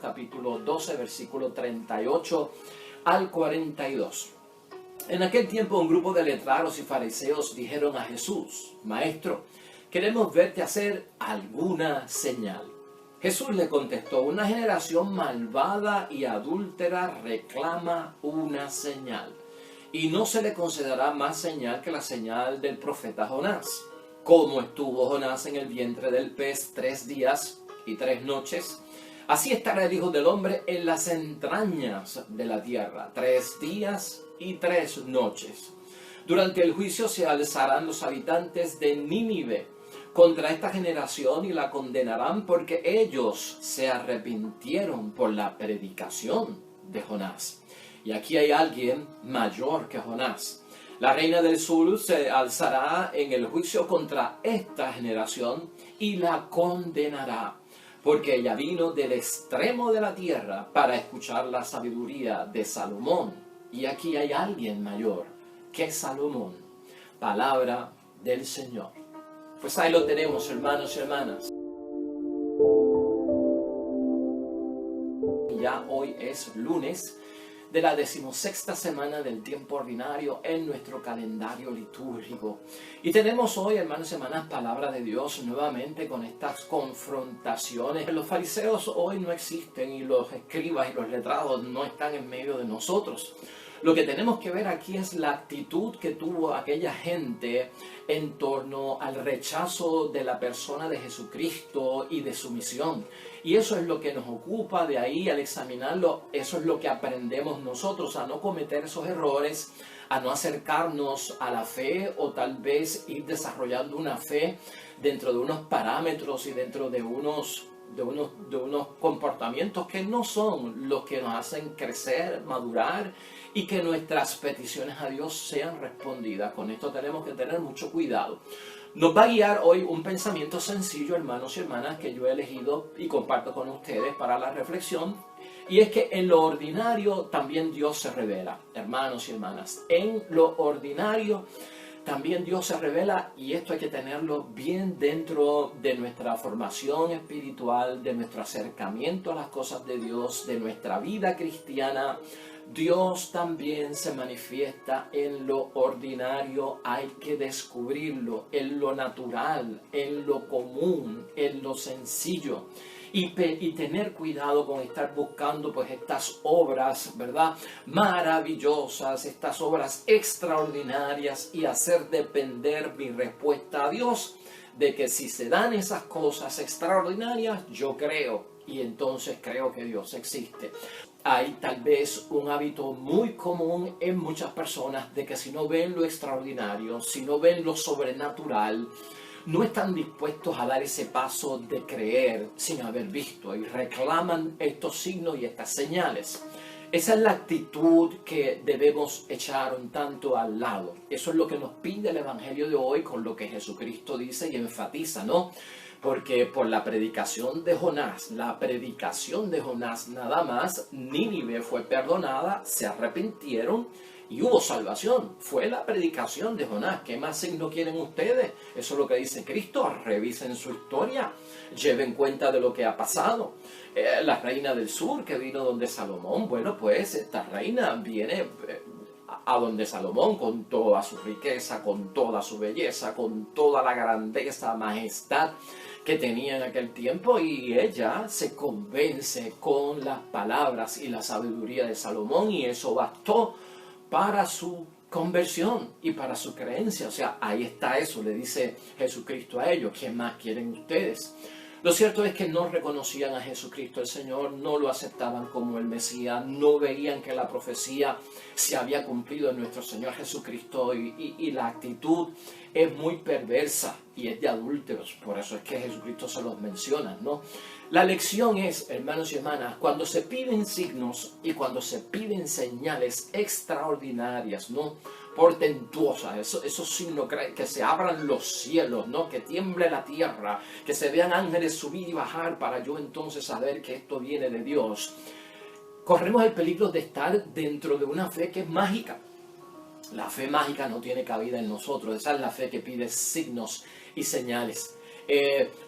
capítulo 12, versículo 38 al 42. En aquel tiempo un grupo de letrados y fariseos dijeron a Jesús: Maestro, queremos verte hacer alguna señal. Jesús le contestó: una generación malvada y adúltera reclama una señal, y no se le concederá más señal que la señal del profeta Jonás. Como estuvo Jonás en el vientre del pez 3 días y 3 noches, así estará el Hijo del Hombre en las entrañas de la tierra 3 días y 3 noches. Durante el juicio se alzarán los habitantes de Nínive contra esta generación y la condenarán, porque ellos se arrepintieron por la predicación de Jonás. Y aquí hay alguien mayor que Jonás. La reina del sur se alzará en el juicio contra esta generación y la condenará, porque ella vino del extremo de la tierra para escuchar la sabiduría de Salomón. Y aquí hay alguien mayor que Salomón. Palabra del Señor. Pues ahí lo tenemos, hermanos y hermanas. Ya hoy es lunes de la 16ª semana del tiempo ordinario en nuestro calendario litúrgico. Y tenemos hoy, hermanos y hermanas, palabra de Dios nuevamente con estas confrontaciones. Los fariseos hoy no existen y los escribas y los letrados no están en medio de nosotros. Lo que tenemos que ver aquí es la actitud que tuvo aquella gente en torno al rechazo de la persona de Jesucristo y de su misión. Y eso es lo que nos ocupa. De ahí, al examinarlo, eso es lo que aprendemos nosotros, a no cometer esos errores, a no acercarnos a la fe, o tal vez ir desarrollando una fe dentro de unos parámetros y dentro de unos comportamientos que no son los que nos hacen crecer, madurar y que nuestras peticiones a Dios sean respondidas. Con esto tenemos que tener mucho cuidado. Nos va a guiar hoy un pensamiento sencillo, hermanos y hermanas, que yo he elegido y comparto con ustedes para la reflexión. Y es que en lo ordinario también Dios se revela, hermanos y hermanas. En lo ordinario también Dios se revela, y esto hay que tenerlo bien dentro de nuestra formación espiritual, de nuestro acercamiento a las cosas de Dios, de nuestra vida cristiana. Dios también se manifiesta en lo ordinario, hay que descubrirlo en lo natural, en lo común, en lo sencillo. Y tener cuidado con estar buscando pues estas obras, ¿verdad?, maravillosas, estas obras extraordinarias, y hacer depender mi respuesta a Dios de que si se dan esas cosas extraordinarias, yo creo, y entonces creo que Dios existe. Hay tal vez un hábito muy común en muchas personas de que si no ven lo extraordinario, si no ven lo sobrenatural, no están dispuestos a dar ese paso de creer sin haber visto, y reclaman estos signos y estas señales. Esa es la actitud que debemos echar un tanto al lado. Eso es lo que nos pide el Evangelio de hoy, con lo que Jesucristo dice y enfatiza, ¿no? Porque por la predicación de Jonás nada más, Nínive fue perdonada, se arrepintieron y hubo salvación. Fue la predicación de Jonás. ¿Qué más signo quieren ustedes? Eso es lo que dice Cristo. Revisen su historia, lleven cuenta de lo que ha pasado. La reina del sur que vino donde Salomón, bueno, pues esta reina viene a donde Salomón con toda su riqueza, con toda su belleza, con toda la grandeza, majestad que tenía en aquel tiempo, y ella se convence con las palabras y la sabiduría de Salomón, y eso bastó para su conversión y para su creencia. O sea, ahí está eso, le dice Jesucristo a ellos. ¿Qué más quieren ustedes? Lo cierto es que no reconocían a Jesucristo el Señor, no lo aceptaban como el Mesías, no veían que la profecía se había cumplido en nuestro Señor Jesucristo, y la actitud es muy perversa y es de adúlteros. Por eso es que Jesucristo se los menciona, ¿no? La lección es, hermanos y hermanas, cuando se piden signos y cuando se piden señales extraordinarias, ¿no?, portentuosas, esos signos, que se abran los cielos, ¿no?, que tiemble la tierra, que se vean ángeles subir y bajar, para yo entonces saber que esto viene de Dios, corremos el peligro de estar dentro de una fe que es mágica. La fe mágica no tiene cabida en nosotros. Esa es la fe que pide signos y señales.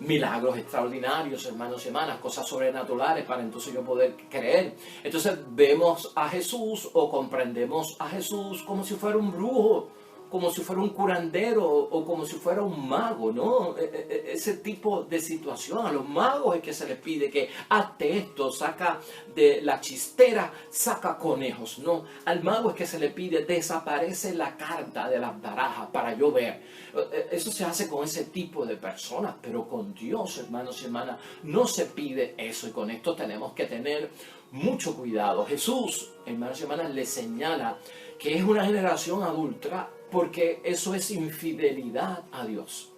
milagros extraordinarios, hermanos y hermanas, cosas sobrenaturales para entonces yo poder creer. Entonces vemos a Jesús o comprendemos a Jesús como si fuera un brujo, como si fuera un curandero o como si fuera un mago, ¿no? Ese tipo de situación. A los magos es que se les pide que hazte esto, saca de la chistera, saca conejos, ¿no? Al mago es que se le pide desaparece la carta de las barajas para yo ver. Eso se hace con ese tipo de personas, pero con Dios, hermanos y hermanas, no se pide eso y con esto tenemos que tener mucho cuidado. Jesús, hermanos y hermanas, le señala que es una generación adulta porque eso es infidelidad a Dios,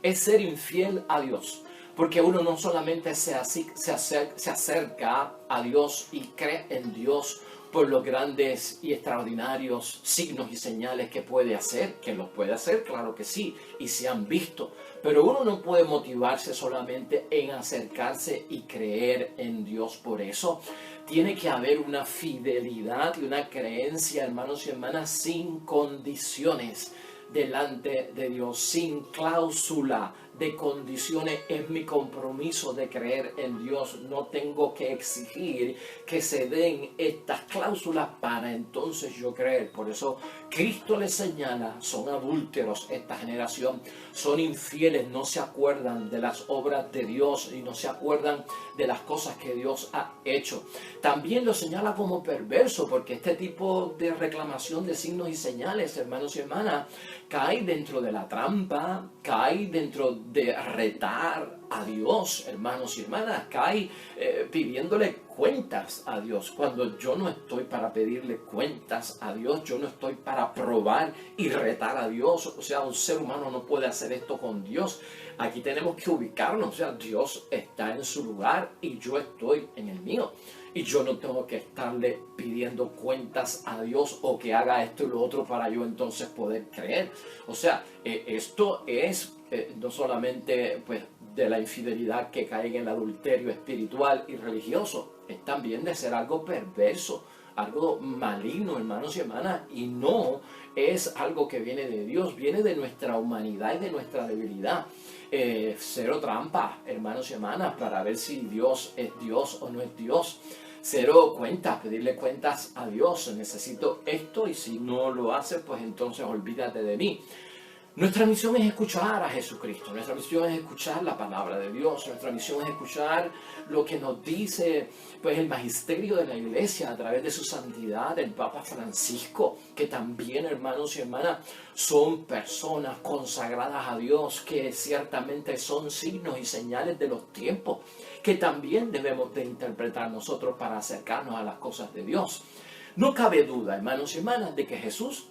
es ser infiel a Dios, porque uno no solamente se acerca a Dios y cree en Dios por los grandes y extraordinarios signos y señales que puede hacer, que los puede hacer, claro que sí, y se han visto, pero uno no puede motivarse solamente en acercarse y creer en Dios. Por eso tiene que haber una fidelidad y una creencia, hermanos y hermanas, sin condiciones delante de Dios, sin cláusula de condiciones. Es mi compromiso de creer en Dios. No tengo que exigir que se den estas cláusulas para entonces yo creer. Por eso Cristo les señala, son adúlteros esta generación, son infieles, no se acuerdan de las obras de Dios y no se acuerdan de las cosas que Dios ha hecho. También lo señala como perverso, porque este tipo de reclamación de signos y señales, hermanos y hermanas, cae dentro de la trampa, cae dentro de retar a Dios, hermanos y hermanas, cae pidiéndole cuentas a Dios, cuando yo no estoy para pedirle cuentas a Dios, yo no estoy para probar y retar a Dios. O sea, un ser humano no puede hacer esto con Dios. Aquí tenemos que ubicarnos, o sea, Dios está en su lugar y yo estoy en el mío. Y yo no tengo que estarle pidiendo cuentas a Dios o que haga esto y lo otro para yo entonces poder creer. O sea, esto es no solamente pues, de la infidelidad que cae en el adulterio espiritual y religioso, es también de ser algo perverso, algo maligno, hermanos y hermanas, y no es algo que viene de Dios, viene de nuestra humanidad y de nuestra debilidad. Cero trampa, hermanos y hermanas, para ver si Dios es Dios o no es Dios. Cero cuentas, pedirle cuentas a Dios. Necesito esto y si no lo hace, pues entonces olvídate de mí. Nuestra misión es escuchar a Jesucristo, nuestra misión es escuchar la palabra de Dios, nuestra misión es escuchar lo que nos dice pues, el magisterio de la Iglesia a través de su santidad, el Papa Francisco, que también, hermanos y hermanas, son personas consagradas a Dios, que ciertamente son signos y señales de los tiempos, que también debemos de interpretar nosotros para acercarnos a las cosas de Dios. No cabe duda, hermanos y hermanas, de que Jesús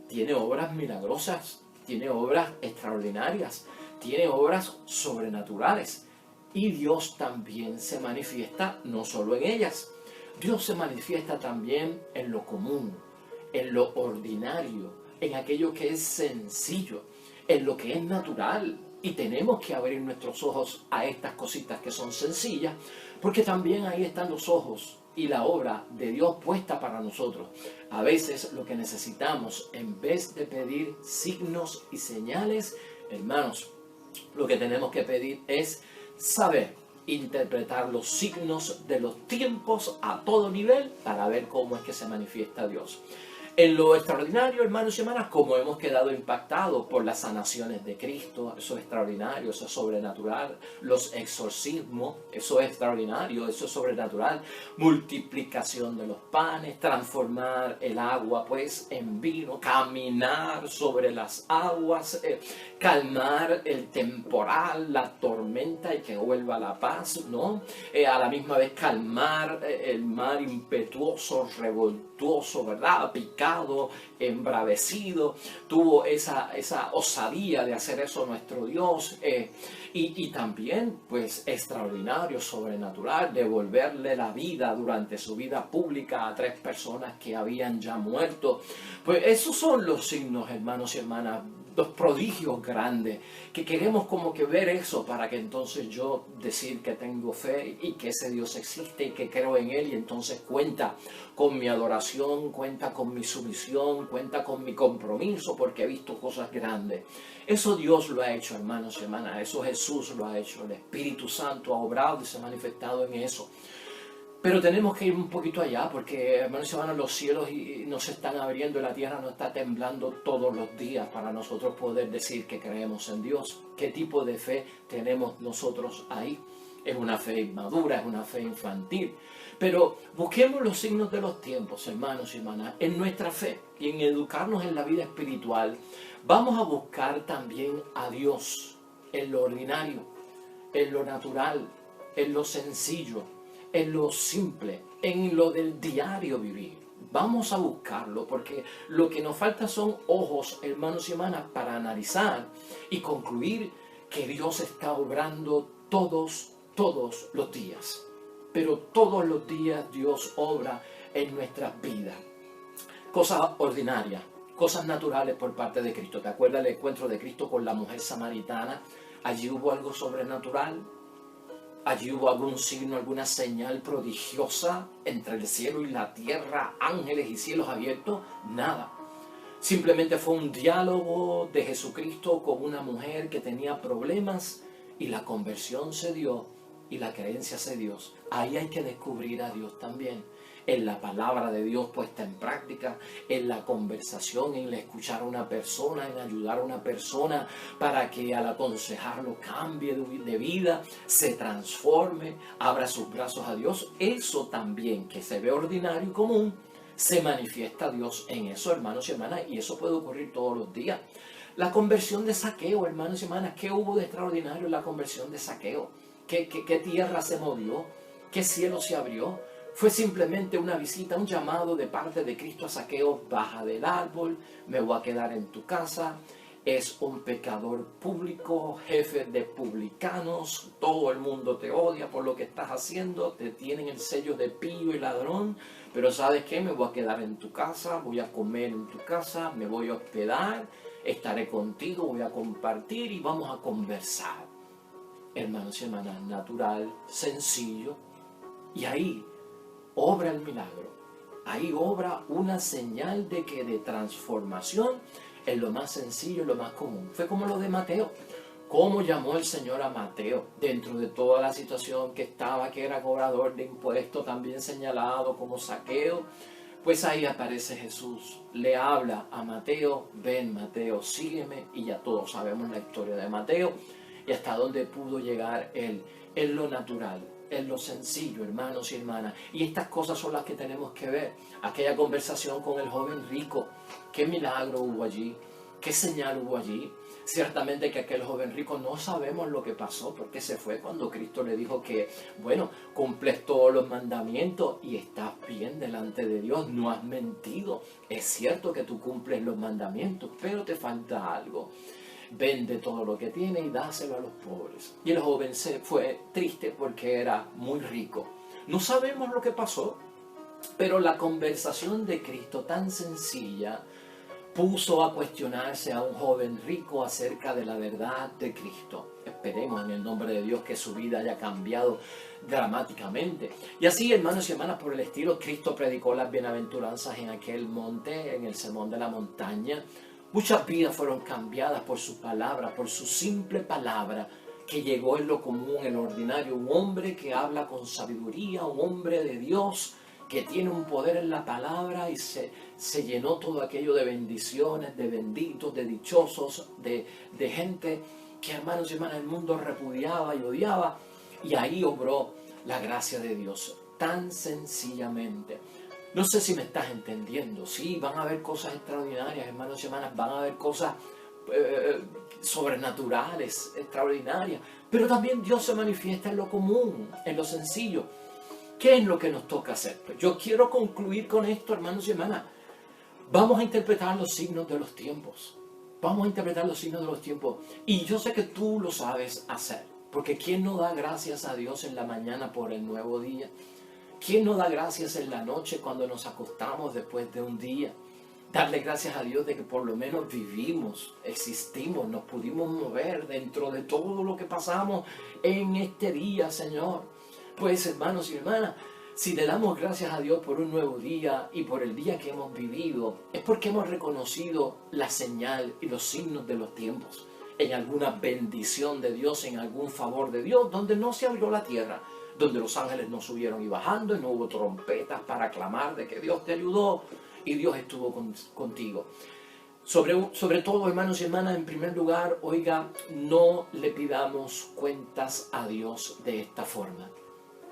tiene obras milagrosas, tiene obras extraordinarias, tiene obras sobrenaturales. Y Dios también se manifiesta no solo en ellas. Dios se manifiesta también en lo común, en lo ordinario, en aquello que es sencillo, en lo que es natural. Y tenemos que abrir nuestros ojos a estas cositas que son sencillas, porque también ahí están los ojos y la obra de Dios puesta para nosotros. A veces lo que necesitamos, en vez de pedir signos y señales, hermanos, lo que tenemos que pedir es saber interpretar los signos de los tiempos a todo nivel para ver cómo es que se manifiesta Dios. En lo extraordinario, hermanos y hermanas, como hemos quedado impactados por las sanaciones de Cristo, eso es extraordinario, eso es sobrenatural, los exorcismos, eso es extraordinario, eso es sobrenatural, multiplicación de los panes, transformar el agua pues en vino, caminar sobre las aguas, calmar el temporal, la tormenta y que vuelva la paz, ¿no? A la misma vez calmar el mar impetuoso, revoltuoso, ¿verdad? Picado, embravecido, tuvo esa osadía de hacer eso nuestro Dios, y también pues extraordinario, sobrenatural, devolverle la vida durante su vida pública a 3 personas que habían ya muerto. Pues esos son los signos, hermanos y hermanas, los prodigios grandes, que queremos como que ver eso para que entonces yo decir que tengo fe y que ese Dios existe y que creo en Él, y entonces cuenta con mi adoración, cuenta con mi sumisión, cuenta con mi compromiso porque he visto cosas grandes. Eso Dios lo ha hecho, hermanos y hermanas, eso Jesús lo ha hecho, el Espíritu Santo ha obrado y se ha manifestado en eso. Pero tenemos que ir un poquito allá porque, hermanos y hermanas, los cielos no se están abriendo y la tierra no está temblando todos los días para nosotros poder decir que creemos en Dios. ¿Qué tipo de fe tenemos nosotros ahí? Es una fe inmadura, es una fe infantil. Pero busquemos los signos de los tiempos, hermanos y hermanas, en nuestra fe y en educarnos en la vida espiritual. Vamos a buscar también a Dios en lo ordinario, en lo natural, en lo sencillo, en lo simple, en lo del diario vivir. Vamos a buscarlo porque lo que nos falta son ojos, hermanos y hermanas, para analizar y concluir que Dios está obrando todos los días. Pero todos los días Dios obra en nuestras vidas. Cosas ordinarias, cosas naturales por parte de Cristo. ¿Te acuerdas del encuentro de Cristo con la mujer samaritana? Allí hubo algo sobrenatural. Allí hubo algún signo, alguna señal prodigiosa entre el cielo y la tierra, ángeles y cielos abiertos. Nada. Simplemente fue un diálogo de Jesucristo con una mujer que tenía problemas y la conversión se dio y la creencia se dio. Ahí hay que descubrir a Dios también. En la palabra de Dios puesta en práctica, en la conversación, en el escuchar a una persona, en ayudar a una persona para que al aconsejarlo cambie de vida, se transforme, abra sus brazos a Dios. Eso también, que se ve ordinario y común, se manifiesta Dios en eso, hermanos y hermanas, y eso puede ocurrir todos los días. La conversión de Zaqueo, hermanos y hermanas, ¿qué hubo de extraordinario en la conversión de Zaqueo? ¿Qué tierra se movió? ¿Qué cielo se abrió? Fue simplemente una visita, un llamado de parte de Cristo a Zaqueo: baja del árbol, me voy a quedar en tu casa. Es un pecador público, jefe de publicanos, todo el mundo te odia por lo que estás haciendo, te tienen el sello de pío y ladrón, pero ¿sabes qué? Me voy a quedar en tu casa, voy a comer en tu casa, me voy a hospedar, estaré contigo, voy a compartir y vamos a conversar. Hermanos y hermanas, natural, sencillo, y ahí obra el milagro. Ahí obra una señal de transformación en lo más sencillo, en lo más común. Fue como lo de Mateo. ¿Cómo llamó el Señor a Mateo? Dentro de toda la situación que estaba, que era cobrador de impuestos, también señalado como Zaqueo. Pues ahí aparece Jesús. Le habla a Mateo: ven Mateo, sígueme. Y ya todos sabemos la historia de Mateo y hasta dónde pudo llegar él en lo natural, en lo sencillo, hermanos y hermanas. Y estas cosas son las que tenemos que ver. Aquella conversación con el joven rico, qué milagro hubo allí, qué señal hubo allí. Ciertamente que aquel joven rico no sabemos lo que pasó, porque se fue cuando Cristo le dijo que, bueno, cumples todos los mandamientos y estás bien delante de Dios, no has mentido. Es cierto que tú cumples los mandamientos, pero te falta algo. Vende todo lo que tiene y dáselo a los pobres. Y el joven se fue triste porque era muy rico. No sabemos lo que pasó, pero la conversación de Cristo, tan sencilla, puso a cuestionarse a un joven rico acerca de la verdad de Cristo. Esperemos en el nombre de Dios que su vida haya cambiado dramáticamente. Y así, hermanos y hermanas, por el estilo, Cristo predicó las bienaventuranzas en aquel monte, en el sermón de la montaña. Muchas vidas fueron cambiadas por su palabra, por su simple palabra, que llegó en lo común, en lo ordinario. Un hombre que habla con sabiduría, un hombre de Dios, que tiene un poder en la palabra, y se llenó todo aquello de bendiciones, de benditos, de dichosos, de gente que, hermanos y hermanas, el mundo repudiaba y odiaba. Y ahí obró la gracia de Dios, tan sencillamente. No sé si me estás entendiendo. Sí, van a haber cosas extraordinarias, hermanos y hermanas, van a haber cosas sobrenaturales, extraordinarias, pero también Dios se manifiesta en lo común, en lo sencillo. ¿Qué es lo que nos toca hacer? Pues yo quiero concluir con esto, hermanos y hermanas. Vamos a interpretar los signos de los tiempos. Vamos a interpretar los signos de los tiempos. Y yo sé que tú lo sabes hacer, porque ¿quién no da gracias a Dios en la mañana por el nuevo día? ¿Quién no da gracias en la noche cuando nos acostamos después de un día? Darle gracias a Dios de que por lo menos vivimos, existimos, nos pudimos mover dentro de todo lo que pasamos en este día, Señor. Pues, hermanos y hermanas, si le damos gracias a Dios por un nuevo día y por el día que hemos vivido, es porque hemos reconocido la señal y los signos de los tiempos, en alguna bendición de Dios, en algún favor de Dios, donde no se abrió la tierra, donde los ángeles no subieron y bajando y no hubo trompetas para clamar de que Dios te ayudó y Dios estuvo contigo. Sobre todo, hermanos y hermanas, en primer lugar, oiga, no le pidamos cuentas a Dios de esta forma.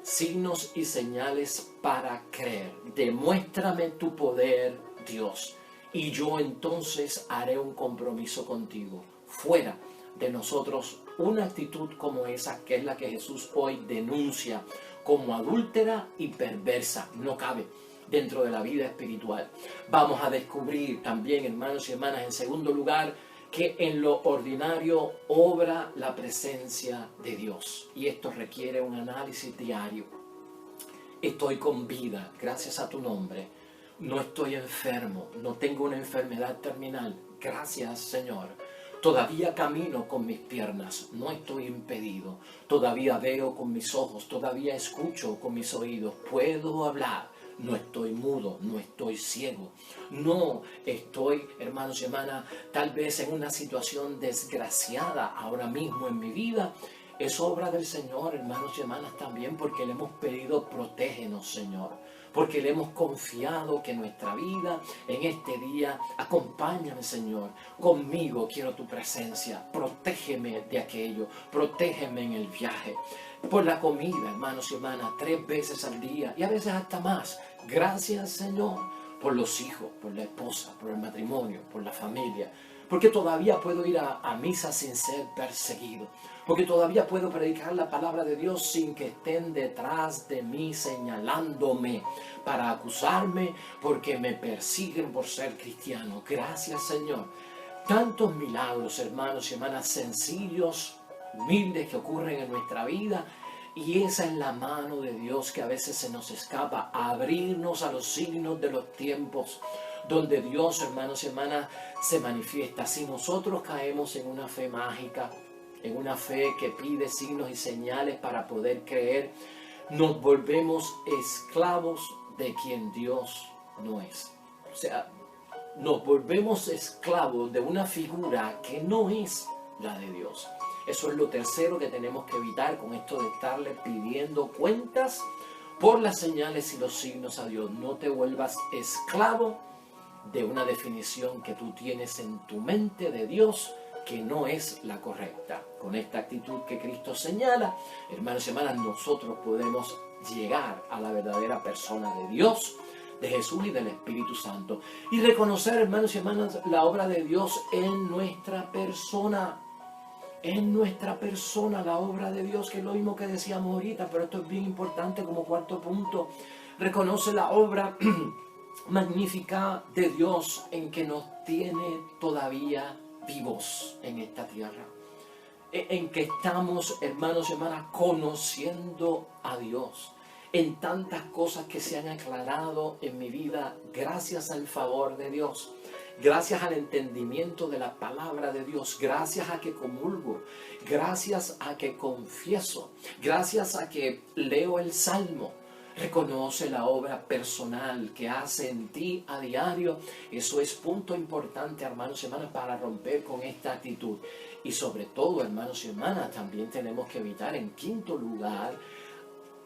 Signos y señales para creer. Demuéstrame tu poder, Dios, y yo entonces haré un compromiso contigo. Fuera de nosotros una actitud como esa, que es la que Jesús hoy denuncia como adúltera y perversa. No cabe dentro de la vida espiritual. Vamos a descubrir también, hermanos y hermanas, en segundo lugar, que en lo ordinario obra la presencia de Dios. Y esto requiere un análisis diario. Estoy con vida, gracias a tu nombre. No estoy enfermo, no tengo una enfermedad terminal. Gracias, Señor. Todavía camino con mis piernas, no estoy impedido. Todavía veo con mis ojos, todavía escucho con mis oídos. Puedo hablar. No estoy mudo, no estoy ciego, no estoy, hermanos y hermanas, tal vez en una situación desgraciada ahora mismo en mi vida. Es obra del Señor, hermanos y hermanas, también porque le hemos pedido protégenos, Señor. Porque le hemos confiado que nuestra vida en este día, acompáñame, Señor, conmigo quiero tu presencia, protégeme de aquello, protégeme en el viaje. Por la comida, hermanos y hermanas, 3 veces al día y a veces hasta más. Gracias, Señor, por los hijos, por la esposa, por el matrimonio, por la familia. Porque todavía puedo ir a misa sin ser perseguido. Porque todavía puedo predicar la palabra de Dios sin que estén detrás de mí señalándome para acusarme porque me persiguen por ser cristiano. Gracias, Señor. Tantos milagros, hermanos y hermanas, sencillos, humildes que ocurren en nuestra vida. Y esa es la mano de Dios que a veces se nos escapa, abrirnos a los signos de los tiempos, donde Dios, hermanos y hermanas, se manifiesta. Si nosotros caemos en una fe mágica, en una fe que pide signos y señales para poder creer, nos volvemos esclavos de quien Dios no es. O sea, nos volvemos esclavos de una figura que no es la de Dios. Eso es lo tercero que tenemos que evitar con esto de estarle pidiendo cuentas por las señales y los signos a Dios. No te vuelvas esclavo de una definición que tú tienes en tu mente de Dios que no es la correcta. Con esta actitud que Cristo señala, hermanos y hermanas, nosotros podemos llegar a la verdadera persona de Dios, de Jesús y del Espíritu Santo. Y reconocer, hermanos y hermanas, la obra de Dios en nuestra persona. En nuestra persona, la obra de Dios, que es lo mismo que decíamos ahorita, pero esto es bien importante como cuarto punto. Reconoce la obra magnífica de Dios en que nos tiene todavía vivos en esta tierra. En que estamos, hermanos y hermanas, conociendo a Dios. En tantas cosas que se han aclarado en mi vida gracias al favor de Dios. Gracias al entendimiento de la palabra de Dios, gracias a que comulgo, gracias a que confieso, gracias a que leo el Salmo. Reconoce la obra personal que hace en ti a diario. Eso es punto importante, hermanos y hermanas, para romper con esta actitud. Y sobre todo, hermanos y hermanas, también tenemos que evitar, en quinto lugar,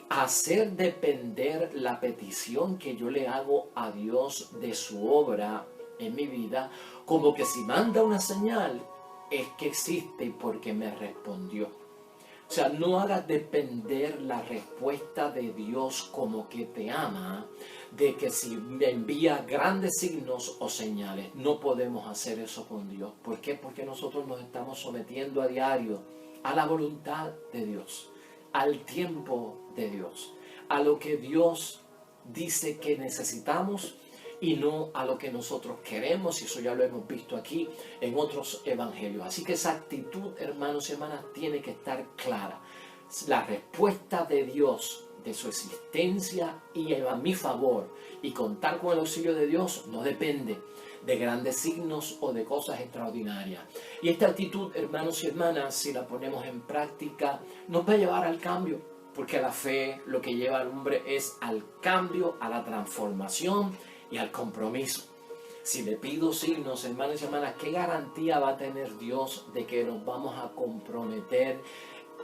hacer depender la petición que yo le hago a Dios de su obra en mi vida, como que si manda una señal, es que existe porque me respondió. O sea, no hagas depender la respuesta de Dios como que te ama, de que si me envía grandes signos o señales. No podemos hacer eso con Dios. ¿Por qué? Porque nosotros nos estamos sometiendo a diario a la voluntad de Dios, al tiempo de Dios, a lo que Dios dice que necesitamos y no a lo que nosotros queremos, y eso ya lo hemos visto aquí en otros evangelios. Así que esa actitud, hermanos y hermanas, tiene que estar clara. La respuesta de Dios, de su existencia y a mi favor, y contar con el auxilio de Dios, no depende de grandes signos o de cosas extraordinarias. Y esta actitud, hermanos y hermanas, si la ponemos en práctica, nos va a llevar al cambio, porque la fe lo que lleva al hombre es al cambio, a la transformación y al compromiso. Si le pido signos, hermanos y hermanas, ¿qué garantía va a tener Dios de que nos vamos a comprometer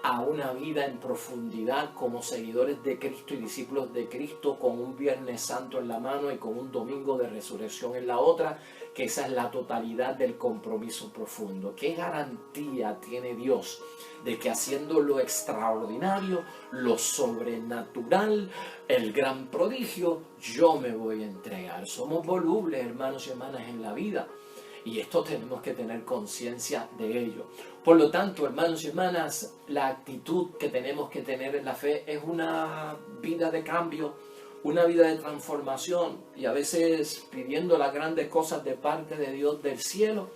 a una vida en profundidad como seguidores de Cristo y discípulos de Cristo, con un Viernes Santo en la mano y con un domingo de resurrección en la otra? Que esa es la totalidad del compromiso profundo. ¿Qué garantía tiene Dios de que haciendo lo extraordinario, lo sobrenatural, el gran prodigio, yo me voy a entregar? Somos volubles, hermanos y hermanas, en la vida. Y esto tenemos que tener conciencia de ello. Por lo tanto, hermanos y hermanas, la actitud que tenemos que tener en la fe es una vida de cambio, una vida de transformación. Y a veces pidiendo las grandes cosas de parte de Dios del cielo,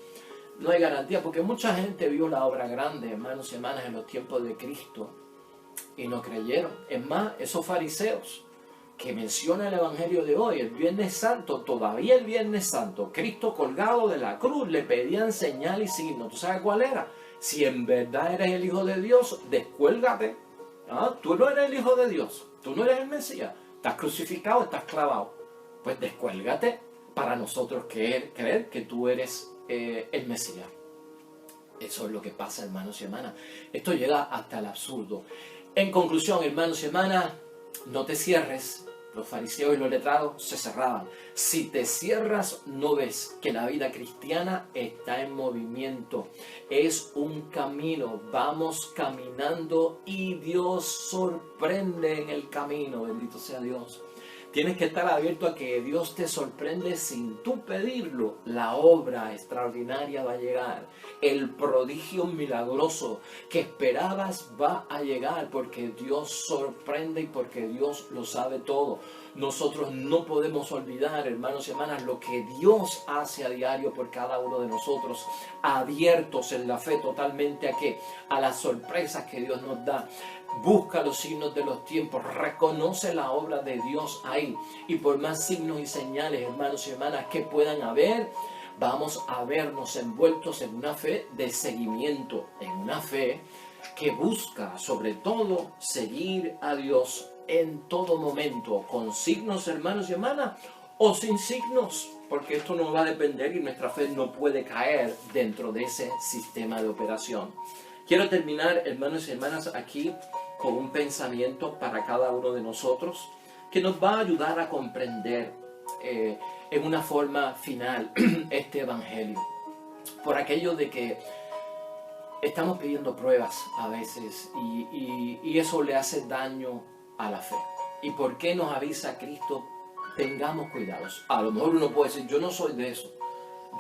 no hay garantía, porque mucha gente vio la obra grande, hermanos y hermanas, en los tiempos de Cristo y no creyeron. Es más, esos fariseos que menciona el Evangelio de hoy, el Viernes Santo, todavía el Viernes Santo, Cristo colgado de la cruz, le pedían señal y signo. ¿Tú sabes cuál era? Si en verdad eres el Hijo de Dios, descuélgate. ¿Ah? Tú no eres el Hijo de Dios, tú no eres el Mesías, estás crucificado, estás clavado. Pues descuélgate para nosotros creer que tú eres el Mesías. Eso es lo que pasa, hermanos y hermanas. Esto llega hasta el absurdo. En conclusión, hermanos y hermanas, no te cierres. Los fariseos y los letrados se cerraban. Si te cierras, no ves que la vida cristiana está en movimiento. Es un camino. Vamos caminando y Dios sorprende en el camino. Bendito sea Dios. Tienes que estar abierto a que Dios te sorprende sin tú pedirlo. La obra extraordinaria va a llegar. El prodigio milagroso que esperabas va a llegar, porque Dios sorprende y porque Dios lo sabe todo. Nosotros no podemos olvidar, hermanos y hermanas, lo que Dios hace a diario por cada uno de nosotros, abiertos en la fe totalmente a ¿qué? A las sorpresas que Dios nos da. Busca los signos de los tiempos, reconoce la obra de Dios ahí. Y por más signos y señales, hermanos y hermanas, que puedan haber, vamos a vernos envueltos en una fe de seguimiento, en una fe que busca sobre todo seguir a Dios en todo momento, con signos, hermanos y hermanas, o sin signos, porque esto no va a depender y nuestra fe no puede caer dentro de ese sistema de operación. Quiero terminar, hermanos y hermanas, aquí con un pensamiento para cada uno de nosotros que nos va a ayudar a comprender en una forma final este evangelio. Por aquello de que estamos pidiendo pruebas a veces y eso le hace daño a la fe. ¿Y por qué nos avisa Cristo? Tengamos cuidados. A lo mejor uno puede decir, yo no soy de eso.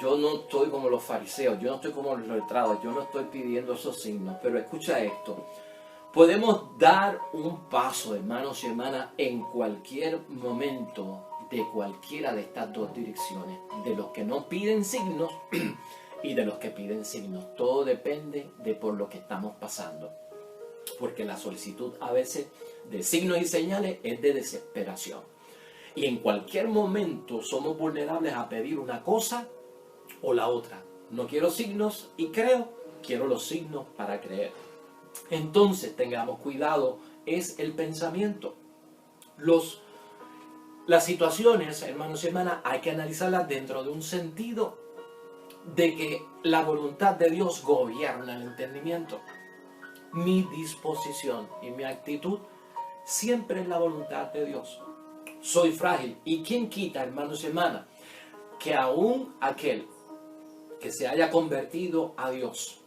Yo no estoy como los fariseos, yo no estoy como los letrados, yo no estoy pidiendo esos signos. Pero escucha esto. Podemos dar un paso, hermanos y hermanas, en cualquier momento de cualquiera de estas dos direcciones. De los que no piden signos y de los que piden signos. Todo depende de por lo que estamos pasando. Porque la solicitud a veces de signos y señales es de desesperación. Y en cualquier momento somos vulnerables a pedir una cosa o la otra. No quiero signos y creo, quiero los signos para creer. Entonces tengamos cuidado, es el pensamiento. Las situaciones, hermanos y hermanas, hay que analizarlas dentro de un sentido de que la voluntad de Dios gobierna el entendimiento. Mi disposición y mi actitud siempre es la voluntad de Dios. Soy frágil. ¿Y quién quita, hermanos y hermanas, que aún aquel que se haya convertido a Dios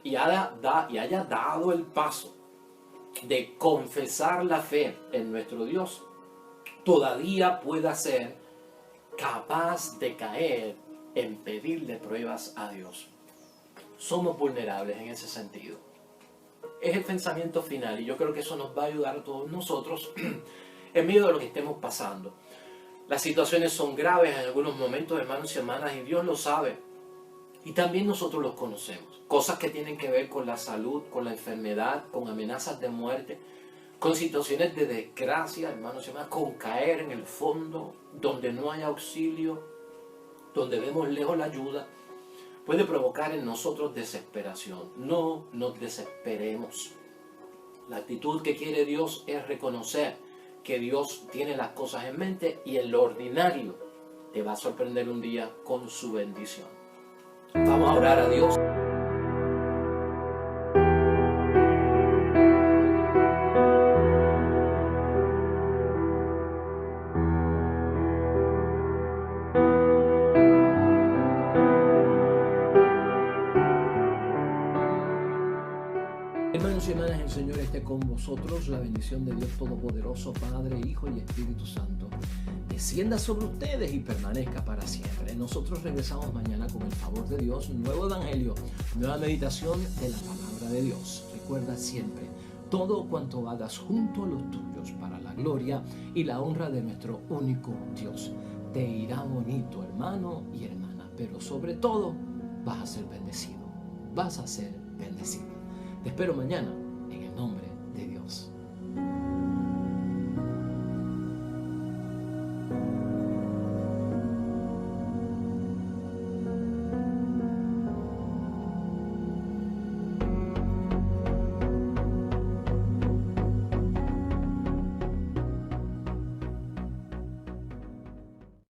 y haya dado el paso de confesar la fe en nuestro Dios, todavía pueda ser capaz de caer en pedirle pruebas a Dios? Somos vulnerables en ese sentido. Es el pensamiento final y yo creo que eso nos va a ayudar a todos nosotros en medio de lo que estemos pasando. Las situaciones son graves en algunos momentos, hermanos y hermanas, y Dios lo sabe. Y también nosotros los conocemos. Cosas que tienen que ver con la salud, con la enfermedad, con amenazas de muerte, con situaciones de desgracia, hermanos y hermanas, con caer en el fondo donde no hay auxilio. donde vemos lejos la ayuda, puede provocar en nosotros desesperación. No nos desesperemos. La actitud que quiere Dios es reconocer que Dios tiene las cosas en mente y en lo ordinario te va a sorprender un día con su bendición. Vamos a orar a Dios. Hermanos y hermanas, el Señor esté con vosotros. La bendición de Dios Todopoderoso, Padre, Hijo y Espíritu Santo, descienda sobre ustedes y permanezca para siempre. Nosotros regresamos mañana con el favor de Dios, nuevo evangelio, nueva meditación de la palabra de Dios. Recuerda siempre, todo cuanto hagas junto a los tuyos para la gloria y la honra de nuestro único Dios. Te irá bonito, hermano y hermana, pero sobre todo vas a ser bendecido. Vas a ser bendecido. Te espero mañana en el nombre